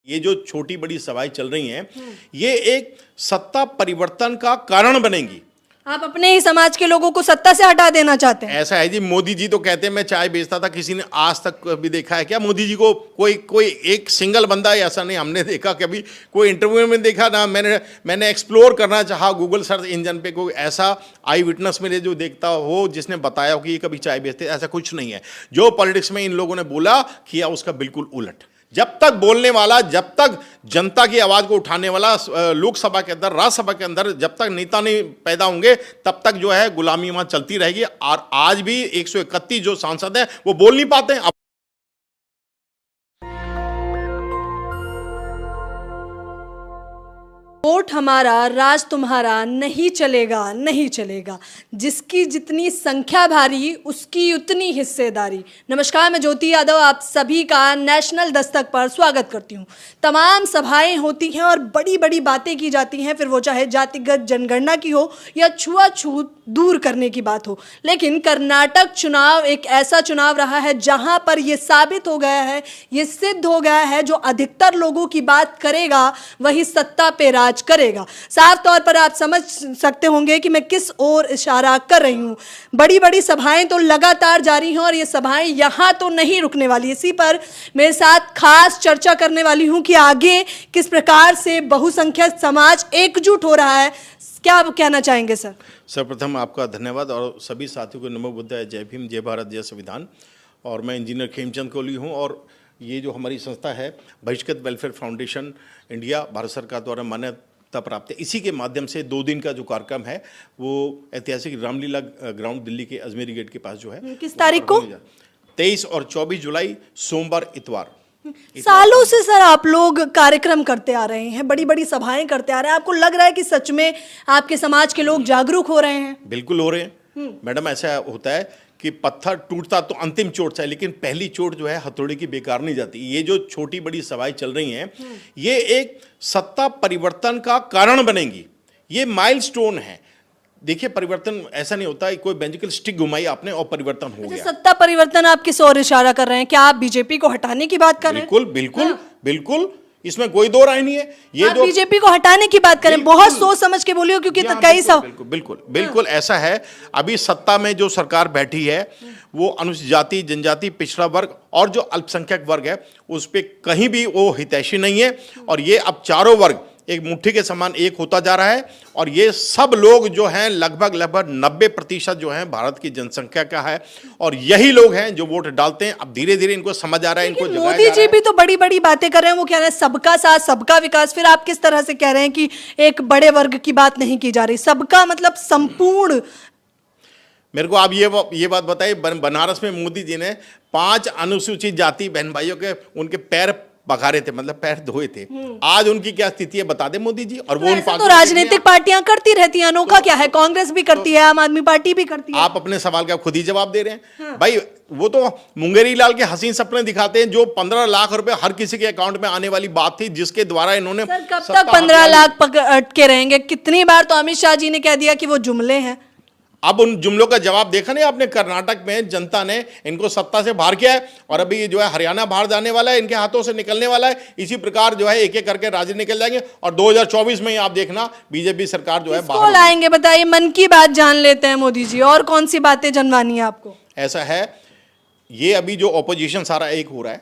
ये जो छोटी बड़ी सभाएं चल रही हैं, ये एक सत्ता परिवर्तन का कारण बनेंगी। आप अपने ही समाज के लोगों को सत्ता से हटा देना चाहते हैं? ऐसा है जी, मोदी जी तो कहते हैं मैं चाय बेचता था, किसी ने आज तक भी देखा है क्या मोदी जी को? कोई एक सिंगल बंदा ऐसा नहीं हमने देखा, कभी कोई इंटरव्यू में देखा ना। मैंने एक्सप्लोर करना चाहा गूगल सर्च इंजन पे, कोई ऐसा आई विटनेस मेरे जो देखता हो जिसने बताया हो कि ये कभी चाय बेचते, ऐसा कुछ नहीं है। जो पॉलिटिक्स में इन लोगों ने बोला किया उसका बिल्कुल उलट। जब तक बोलने वाला, जब तक जनता की आवाज को उठाने वाला लोकसभा के अंदर, राज्यसभा के अंदर जब तक नेता नहीं पैदा होंगे, तब तक जो है गुलामी वहां चलती रहेगी। और आज भी 131 जो सांसद हैं वो बोल नहीं पाते हैं। वोट हमारा राज तुम्हारा, नहीं चलेगा नहीं चलेगा, जिसकी जितनी संख्या भारी उसकी उतनी हिस्सेदारी। नमस्कार, मैं ज्योति यादव आप सभी का नेशनल दस्तक पर स्वागत करती हूँ। तमाम सभाएं होती हैं और बड़ी बड़ी बातें की जाती हैं, फिर वो चाहे जातिगत जनगणना की हो या छुआछूत दूर करने की बात हो। लेकिन कर्नाटक चुनाव एक ऐसा चुनाव रहा है जहां पर यह साबित हो गया है, ये सिद्ध हो गया है, जो अधिकतर लोगों की बात करेगा वही सत्ता पे राज करेगा। साफ तौर पर आप समझ सकते होंगे कि मैं किस ओर इशारा कर रही हूं। बड़ी बड़ी सभाएं तो लगातार जारी हैं और ये सभाएं यहां तो नहीं रुकने वाली। इसी पर मेरे साथ खास चर्चा करने वाली हूं कि आगे किस प्रकार से बहुसंख्यक समाज एकजुट हो रहा है। क्या आप कहना चाहेंगे सर? सर्वप्रथम आपका धन्यवाद और सभी साथियों को नमो बुद्धाय, जय भीम, जय भारत, जय संविधान। और मैं इंजीनियर खेमचंद कोहली हूँ और ये जो हमारी संस्था है बहिष्कृत वेलफेयर फाउंडेशन इंडिया, भारत सरकार द्वारा मान्यता प्राप्त है। इसी के माध्यम से 2 दिन का जो कार्यक्रम है वो ऐतिहासिक रामलीला ग्राउंड दिल्ली के अजमेरी गेट के पास जो है, किस तारीख को? 23 और 24 जुलाई, सोमवार इतवार। सालों से सर आप लोग कार्यक्रम करते आ रहे हैं, बड़ी बड़ी सभाएं करते आ रहे हैं। आपको लग रहा है कि सच में आपके समाज के लोग जागरूक हो रहे हैं? बिल्कुल हो रहे हैं मैडम। ऐसा होता है कि पत्थर टूटता तो अंतिम चोट से, लेकिन पहली चोट जो है हथौड़े की बेकार नहीं जाती। ये जो छोटी बड़ी सभाएं चल रही हैं, ये एक सत्ता परिवर्तन का कारण बनेंगी। ये माइलस्टोन है। देखिए, परिवर्तन ऐसा नहीं होता है कोई मैजिकल स्टिक घुमाई आपने और परिवर्तन हो गया। सत्ता परिवर्तन आप किस ओर इशारा कर रहे हैं? क्या आप बीजेपी को हटाने की बात कर रहे हैं? बिल्कुल बिल्कुल बिल्कुल, इसमें कोई दो राय नहीं है। ये जो बीजेपी को हटाने की बात करें, बहुत सोच समझ के बोलिए, क्योंकि तो कई सब बिल्कुल बिल्कुल बिल्कुल ऐसा है। अभी सत्ता में जो सरकार बैठी है वो अनुसूचित जाति, जनजाति, पिछड़ा वर्ग और जो अल्पसंख्यक वर्ग है उस पर कहीं भी वो हितैषी नहीं है। और ये अब चारों वर्ग एक मुट्ठी के समान एक होता जा रहा है। और ये सब लोग जो हैं लगभग 90% जो हैं भारत की जनसंख्या का है और यही लोग हैं जो वोट डालते हैं। अब धीरे धीरे इनको समझ आ रहा है, इनको जगाया जा रहा है। मोदी जी भी तो बड़ी बड़ी बातें कर रहे हैं, वो कह रहे हैं सबका साथ सबका विकास। फिर आप किस तरह से कह रहे हैं कि एक बड़े वर्ग की बात नहीं की जा रही? सबका मतलब संपूर्ण। मेरे को आप ये बात बताइए, बनारस में मोदी जी ने 5 अनुसूचित जाति बहन भाइयों के उनके पैर पखारे थे, मतलब पैर धोए थे। आज उनकी क्या स्थिति है बता दे मोदी जी। और वो उन तो राजनीतिक पार्टियां करती रहती हैं, अनोखा क्या है? कांग्रेस भी करती है, आम आदमी पार्टी भी करती है। आप अपने सवाल का खुद ही जवाब दे रहे हैं। भाई वो तो मुंगेरी लाल के हसीन सपने दिखाते हैं, जो 15 लाख रुपए हर किसी के अकाउंट में आने वाली बात थी, जिसके द्वारा इन्होंने कब तक 15 लाख अटके रहेंगे? कितनी बार तो अमित शाह जी ने कह दिया कि वो जुमले हैं। अब उन जुमलों का जवाब देखा नहीं आपने? कर्नाटक में जनता ने इनको सत्ता से बाहर किया है और अभी जो है हरियाणा बाहर जाने वाला है, इनके हाथों से निकलने वाला है। इसी प्रकार जो है एक एक करके राज्य निकल जाएंगे और 2024 में ही आप देखना बीजेपी सरकार जो है बाहर लाएंगे। बताइए, मन की बात जान लेते हैं मोदी जी, और कौन सी बातें जनवानी है आपको? ऐसा है, ये अभी जो ऑपोजिशन सारा एक हो रहा है,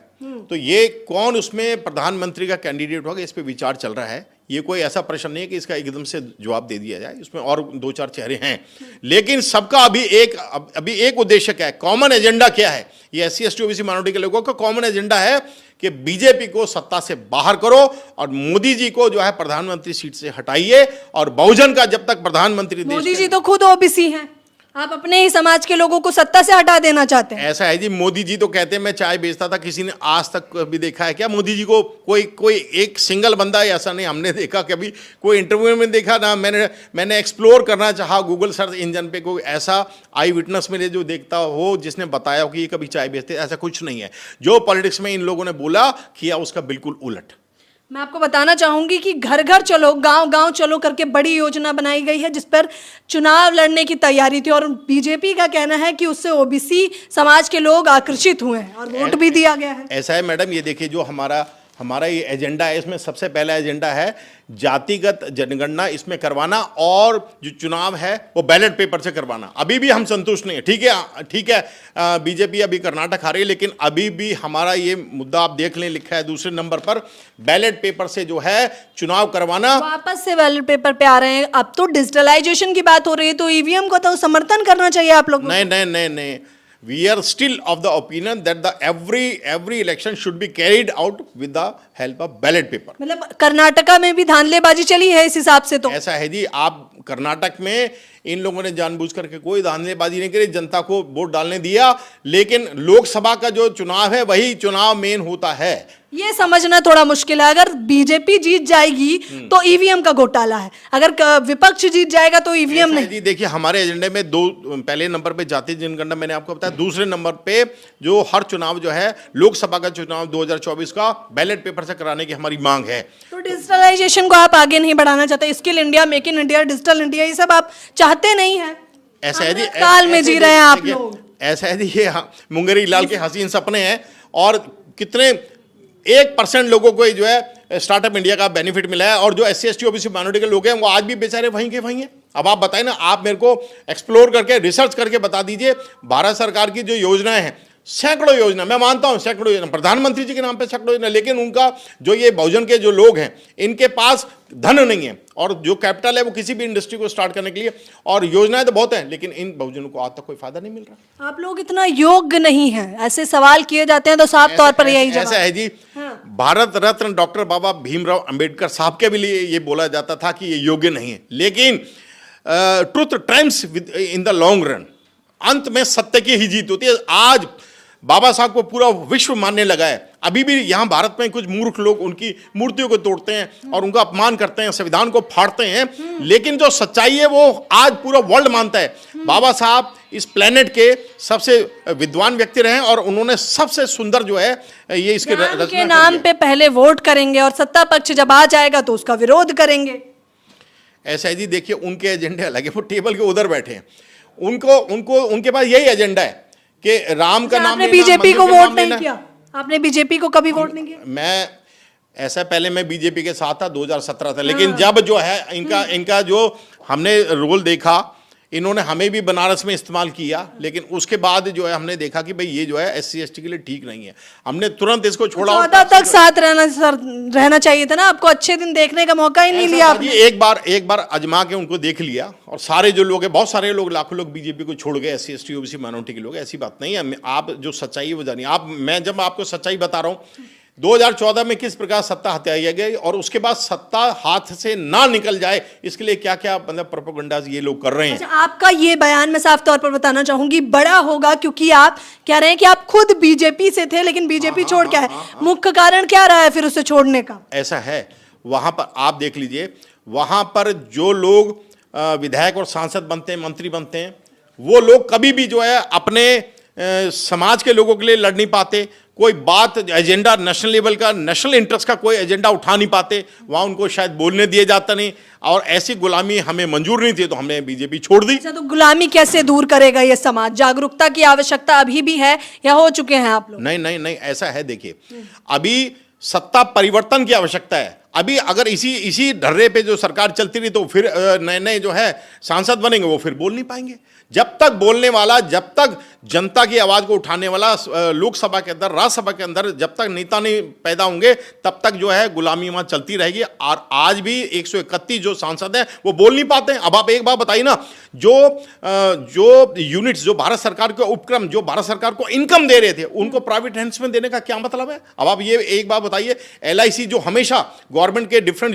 तो ये कौन उसमें प्रधानमंत्री का कैंडिडेट होगा, इस पे विचार चल रहा है। ये कोई ऐसा प्रश्न नहीं है कि इसका एकदम से जवाब दे दिया जाए, इसमें और 2-4 चेहरे हैं। लेकिन सबका अभी एक उद्देश्य क्या है, कॉमन एजेंडा क्या है? ये SC ST OBC माइनॉरिटी के लोगों का कॉमन एजेंडा है कि बीजेपी को सत्ता से बाहर करो और मोदी जी को जो है प्रधानमंत्री सीट से हटाइए। और बहुजन का जब तक प्रधानमंत्री, मोदी जी तो खुद OBC हैं, आप अपने ही समाज के लोगों को सत्ता से हटा देना चाहते हैं? ऐसा है जी, मोदी जी तो कहते हैं मैं चाय बेचता था, किसी ने आज तक भी देखा है क्या मोदी जी को? कोई एक सिंगल बंदा ऐसा नहीं हमने देखा, कभी कोई इंटरव्यू में देखा ना। मैंने एक्सप्लोर करना चाहा गूगल सर्च इंजन पे, कोई ऐसा आई विटनेस मेरे जो देखता हो जिसने बताया हो कि ये कभी चाय बेचते, ऐसा कुछ नहीं है। जो पॉलिटिक्स में इन लोगों ने बोला किया उसका बिल्कुल उलट। मैं आपको बताना चाहूंगी कि घर घर चलो, गांव गांव चलो करके बड़ी योजना बनाई गई है, जिस पर चुनाव लड़ने की तैयारी थी। और बीजेपी का कहना है कि उससे OBC समाज के लोग आकर्षित हुए हैं और वोट भी दिया गया है। ऐसा है मैडम, ये देखिए जो हमारा हमारा ये एजेंडा है, इसमें सबसे पहला एजेंडा है जातिगत जनगणना इसमें करवाना, और जो चुनाव है वो बैलेट पेपर से करवाना। अभी भी हम संतुष्ट नहीं है, ठीक है, बीजेपी अभी कर्नाटक हारी, लेकिन अभी भी हमारा ये मुद्दा आप देख लें, लिखा है दूसरे नंबर पर, बैलेट पेपर से जो है चुनाव करवाना। वापस से बैलेट पेपर पे आ रहे हैं। अब तो डिजिटलाइजेशन की बात हो रही है, तो ईवीएम को तो समर्थन करना चाहिए आप लोग। नहीं, we are still of the opinion that the every election should be carried out with the help of ballot paper। मतलब कर्नाटका में भी धांधलेबाजी चली है इस हिसाब से तो। ऐसा है जी, आप कर्नाटक में इन लोगों ने जानबूझ करके कोई धांधलेबाजी नहीं करी, जनता को वोट डालने दिया, लेकिन लोकसभा का जो चुनाव है वही चुनाव मेन होता है। ये समझना थोड़ा मुश्किल है। अगर बीजेपी जीत जाएगी तो ईवीएम का घोटाला है, अगर विपक्ष जीत जाएगा तो ईवीएम नहीं। जी देखिए, हमारे एजेंडे में दो, पहले नंबर पे जातीय जनगणना मैंने आपको बताया, दूसरे नंबर पे जो हर चुनाव जो है लोकसभा का चुनाव 2024 का बैलेट पेपर से कराने की हमारी मांग है। तो डिजिटलाइजेशन को आप आगे नहीं बढ़ाना चाहते? Skill India, make in India, digital India, ये सब आप चाहते नहीं है? ऐसा है जी, काल में जी रहे हैं आप लोग। ऐसा है जी, ये मुंगेरी लाल के हसीन सपने हैं, और कितने 1% लोगों को जो है स्टार्टअप इंडिया का बेनिफिट मिला है, और जो SC ST OBC माइनॉरिटी के लोग हैं वो आज भी बेचारे वहीं के वहीं हैं। अब आप बताएं ना, आप मेरे को एक्सप्लोर करके रिसर्च करके बता दीजिए, भारत सरकार की जो योजनाएं हैं, सैकड़ों योजना, मैं मानता हूं सैकड़ों योजना, प्रधानमंत्री जी के नाम पे सैकड़ों योजना, लेकिन उनका जो ये बहुजन के जो लोग हैं इनके पास धन नहीं है, और जो कैपिटल है वो किसी भी इंडस्ट्री को स्टार्ट करने के लिए, और योजनाएं तो बहुत हैं, लेकिन इन बहुजनों को आज तक कोई फायदा नहीं मिल रहा। आप लोग इतना योग्य नहीं है, ऐसे सवाल किए जाते हैं तो साफ तौर पर यही जवाब। ऐसा है जी, भारत रत्न डॉक्टर बाबा भीमराव अंबेडकर साहब के भी लिए ये बोला जाता था कि ये योग्य नहीं है, लेकिन truth triumphs in the long run, अंत में सत्य की ही जीत होती है। आज बाबा साहब को पूरा विश्व मानने लगा है। अभी भी यहाँ भारत में कुछ मूर्ख लोग उनकी मूर्तियों को तोड़ते हैं और उनका अपमान करते हैं, संविधान को फाड़ते हैं, लेकिन जो सच्चाई है वो आज पूरा वर्ल्ड मानता है। बाबा साहब इस प्लेनेट के सबसे विद्वान व्यक्ति रहे, और उन्होंने सबसे सुंदर जो है ये इसके रचना के नाम पे पहले वोट करेंगे और सत्ता पक्ष जब आ जाएगा तो उसका विरोध करेंगे। ऐसा है जी, देखिए उनके एजेंडे अलग है, वो टेबल के उधर बैठे हैं, उनको उनके पास यही एजेंडा है कि राम का नाम, आपने बीजेपी को वोट नहीं किया? आपने बीजेपी को कभी वोट नहीं किया? मैं ऐसा, पहले मैं बीजेपी के साथ था 2017 था, लेकिन जब जो है इनका जो हमने रोल देखा, इन्होंने हमें भी बनारस में इस्तेमाल किया, लेकिन उसके बाद जो है हमने देखा कि भाई ये जो है SC ST के लिए ठीक नहीं है, हमने तुरंत इसको छोड़ा। 14 तक साथ रहना चाहिए था ना, आपको अच्छे दिन देखने का मौका ही नहीं लिया आपने। एक बार अजमा के उनको देख लिया, और सारे जो लोग हैं, बहुत सारे लोग, लाखों लोग बीजेपी को छोड़ गए, SC ST OBC माइनॉरिटी के लोग। ऐसी बात नहीं है, आप जो सच्चाई है वो जानिए। मैं जब आपको सच्चाई बता रहा हूँ, 2014 में किस प्रकार सत्ता हत्याई गई, और उसके बाद सत्ता हाथ से ना निकल जाए इसके लिए क्या क्या मतलब प्रोपेगेंडा ये लोग कर रहे हैं। अच्छा, आपका ये बयान मैं साफ तौर पर बताना चाहूंगी बड़ा होगा, क्योंकि आप कह रहे हैं कि आप खुद बीजेपी से थे लेकिन बीजेपी छोड़ के आए। मुख्य कारण क्या रहा है फिर उसे छोड़ने का? ऐसा है, वहां पर आप देख लीजिए, वहां पर जो लोग विधायक और सांसद बनते हैं, मंत्री बनते हैं, वो लोग कभी भी जो है अपने समाज के लोगों के लिए लड़ नहीं पाते, कोई बात एजेंडा नेशनल लेवल का, नेशनल इंटरेस्ट का कोई एजेंडा उठा नहीं पाते, वहाँ उनको शायद बोलने दिया जाता नहीं, और ऐसी गुलामी हमें मंजूर नहीं थी तो हमने बीजेपी छोड़ दी। अच्छा, तो गुलामी कैसे दूर करेगा ये समाज? जागरूकता की आवश्यकता अभी भी है या हो चुके हैं आप लोग? नहीं, ऐसा है, देखिए अभी सत्ता परिवर्तन की आवश्यकता है। अभी अगर इसी ढर्रे पे जो सरकार चलती रही तो फिर नए जो है सांसद बनेंगे, वो फिर बोल नहीं पाएंगे। जब तक बोलने वाला, जब तक जनता की आवाज को उठाने वाला लोकसभा के अंदर, राज्यसभा के अंदर जब तक नेता नहीं पैदा होंगे, तब तक जो है गुलामी वहां चलती रहेगी। और आज भी 131 जो सांसद हैं वो बोल नहीं पाते हैं। अब आप एक बात बताइए ना, जो यूनिट्स, जो भारत सरकार के उपक्रम, जो भारत सरकार को इनकम दे रहे थे, उनको प्राइवेट हैंड्स में देने का क्या मतलब है? अब आप ये एक बात बताइए, LIC जो हमेशा गवर्नमेंट के डिफरेंट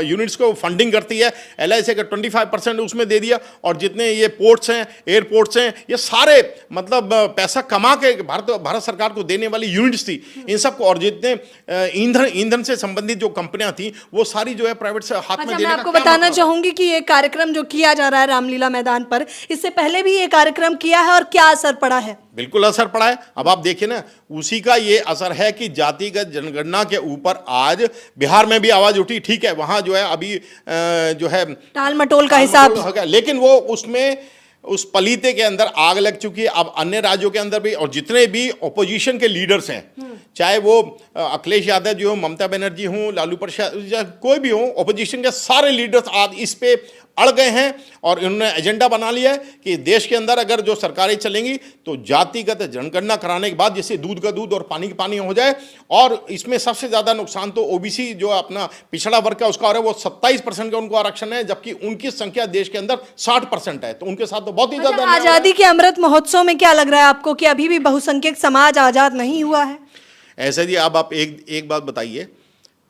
यूनिट्स को फंडिंग करती है, LIC का 25% उसमें दे दिया, और जितने ये पोर्ट्स हैं, एयरपोर्ट्स हैं, ये सारे मतलब पैसा कमा के भारत सरकार को देने वाली यूनिट्स थी, इन सबको, और जितने ईंधन से संबंधित जो कंपनियां थी वो सारी जो है प्राइवेट से हाथ में देने का। मैं आपको बताना चाहूंगी कि ये कार्यक्रम जो किया जा रहा है रामलीला मैदान पर, इससे पहले भी ये कार्यक्रम किया है, और क्या असर पड़ा है? बिल्कुल असर पड़ा है। अब आप देखिए ना, उसी का ये असर है कि जातिगत जनगणना के ऊपर आज बिहार में भी आवाज उठी, ठीक है, वहां जो है अभी जो है टाल मटोल का हिसाब, लेकिन वो उसमें उस पलीते के अंदर आग लग चुकी है। अब अन्य राज्यों के अंदर भी, और जितने भी ऑपोजिशन के लीडर्स हैं, चाहे वो अखिलेश यादव जी हो, ममता बनर्जी हो, लालू प्रसाद, कोई भी हो, ऑपोजिशन के सारे लीडर्स आज इस पे अड़ गए हैं और इन्होंने एजेंडा बना लिया है कि देश के अंदर अगर जो सरकारें चलेंगी तो जातिगत जनगणना कराने के बाद जैसे दूध का दूध और पानी का पानी हो जाए। और इसमें सबसे ज़्यादा नुकसान तो ओबीसी जो अपना पिछड़ा वर्ग का उसका हो रहा है, वो 27% का उनको आरक्षण है, जबकि उनकी संख्या देश के अंदर 60% है। तो उनके साथ तो बहुत ही ज़्यादा आजादी के अमृत महोत्सव में क्या लग रहा है आपको कि अभी भी बहुसंख्यक समाज आजाद नहीं हुआ है? ऐसे जी, अब आप एक बात बताइए,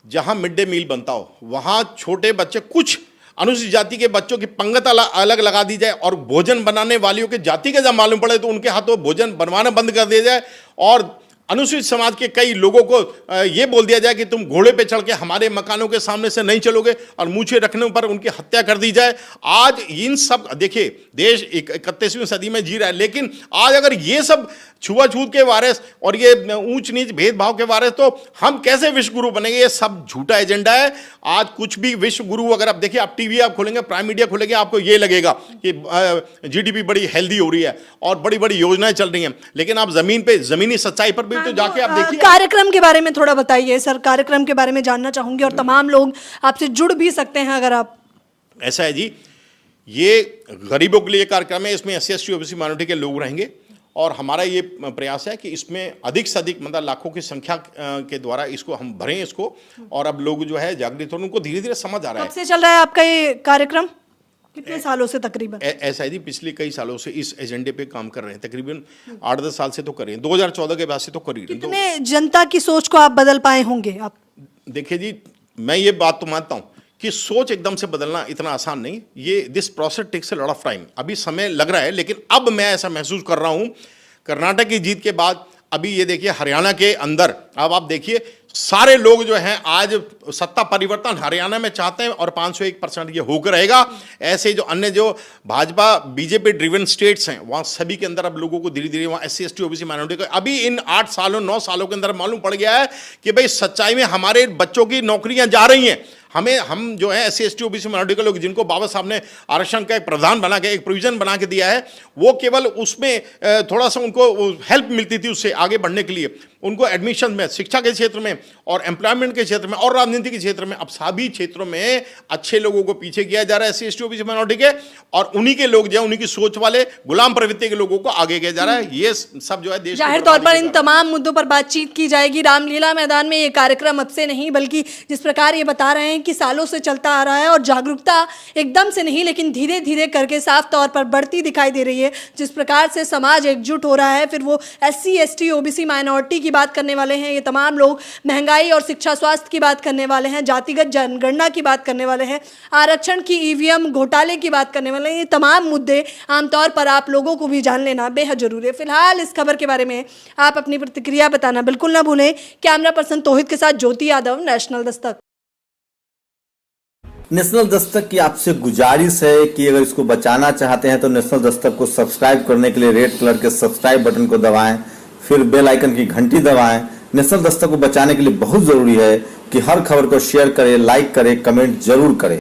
जहां मिड डे मील बनता हो वहां छोटे बच्चे, कुछ अनुसूचित जाति के बच्चों की पंगत अलग लगा दी जाए और भोजन बनाने वालियों के जाति का जब मालूम पड़े तो उनके हाथों भोजन बनवाना बंद कर दिया जाए, और अनुसूचित समाज के कई लोगों को ये बोल दिया जाए कि तुम घोड़े पे चढ़ के हमारे मकानों के सामने से नहीं चलोगे, और मूछे रखने पर उनकी हत्या कर दी जाए। आज इन सब, देखिए देश 31वीं सदी में जी रहा है, लेकिन आज अगर ये सब छुआछूत के वारिस और ये ऊंच नीच भेदभाव के वारिस, तो हम कैसे विश्व गुरु बनेंगे? ये सब झूठा एजेंडा है। आज कुछ भी विश्व गुरु, अगर आप देखिए, आप टीवी आप खोलेंगे, प्राइम मीडिया खोलेंगे, आपको ये लगेगा कि जीडीपी बड़ी हेल्दी हो रही है और बड़ी बड़ी योजनाएं चल रही हैं, लेकिन आप जमीन पे, जमीनी सच्चाई पर भी तो जाके आप देखिए। कार्यक्रम के बारे में थोड़ा बताइए सर, कार्यक्रम के बारे में जानना चाहूंगी, और तमाम लोग आपसे जुड़ भी सकते हैं अगर आप। ऐसा है जी, ये गरीबों के लिए कार्यक्रम है, इसमें SC ST OBC माइनॉरिटी के लोग रहेंगे, और हमारा ये प्रयास है कि इसमें अधिक से अधिक, मतलब लाखों की संख्या के द्वारा इसको हम भरें इसको, और अब लोग जो है जागृत हो, उनको धीरे धीरे समझ आ रहा है। कब से चल रहा है आपका ये कार्यक्रम? कितने सालों से तकरीबन? ऐसा है जी, पिछले कई सालों से इस एजेंडे पे काम कर रहे हैं, तकरीबन 8-10 साल से तो कर रहे हैं, 2014 के बाद से तो कर ही रहे हैं। कितने जनता की सोच को आप बदल पाए होंगे आप? देखिए जी, मैं ये बात तो मानता हूँ कि सोच एकदम से बदलना इतना आसान नहीं, ये this process takes a lot of time. अभी समय लग रहा है, लेकिन अब मैं ऐसा महसूस कर रहा हूँ कर्नाटक की जीत के बाद। अभी ये देखिए हरियाणा के अंदर, अब आप देखिए सारे लोग जो हैं आज सत्ता परिवर्तन हरियाणा में चाहते हैं, और 501% ये होकर रहेगा। ऐसे जो अन्य जो भाजपा बीजेपी ड्रिवन स्टेट्स हैं, वहाँ सभी के अंदर अब लोगों को धीरे धीरे वहाँ SC ST OBC माइनॉरिटी को अभी इन 8 सालों 9 सालों के अंदर मालूम पड़ गया है कि भाई सच्चाई में हमारे बच्चों की नौकरियां जा रही हैं। हम जो है SC ST OBC माइनॉरिटी के लोग, जिनको बाबा साहब ने आरक्षण का एक प्रावधान बना के, एक प्रोविजन बना के दिया है, वो केवल उसमें थोड़ा सा उनको हेल्प मिलती थी उससे आगे बढ़ने के लिए। उनको एडमिशन में, शिक्षा के क्षेत्र में और एम्प्लॉयमेंट के क्षेत्र में और राजनीति के क्षेत्र में, अब सभी क्षेत्रों में अच्छे लोगों को पीछे किया जा रहा है SC ST OBC माइनॉरिटी के, और उन्हीं के लोग जो है, उन्हीं की सोच वाले गुलाम प्रवृत्ति के लोगों को आगे किया जा रहा है। ये सब जो है देश, जाहिर तौर पर इन तमाम मुद्दों पर बातचीत की जाएगी। रामलीला मैदान में ये कार्यक्रम अब से नहीं, बल्कि जिस प्रकार ये बता रहे हैं कि सालों से चलता आ रहा है, और जागरूकता एकदम से नहीं लेकिन धीरे धीरे करके साफ तौर पर बढ़ती दिखाई दे रही है। जिस प्रकार से समाज एकजुट हो रहा है, फिर वो SC ST OBC माइनॉरिटी की बात करने वाले हैं, ये तमाम लोग महंगाई और शिक्षा स्वास्थ्य की बात करने वाले हैं, जातिगत जनगणना की बात करने वाले हैं, आरक्षण की EVM घोटाले की बात करने वाले हैं। ये तमाम मुद्दे आमतौर पर आप लोगों को भी जान लेना बेहद जरूरी है। फिलहाल इस खबर के बारे में आप अपनी प्रतिक्रिया बताना बिल्कुल ना भूलें। कैमरा पर्सन तोहिद के साथ ज्योति यादव, नेशनल दस्तक। नेशनल दस्तक की आपसे गुजारिश है कि अगर इसको बचाना चाहते हैं तो नेशनल दस्तक को सब्सक्राइब करने के लिए रेड कलर के सब्सक्राइब बटन को दबाएं, फिर बेल आइकन की घंटी दबाएं। नेशनल दस्तक को बचाने के लिए बहुत जरूरी है कि हर खबर को शेयर करें, लाइक करें, कमेंट जरूर करें।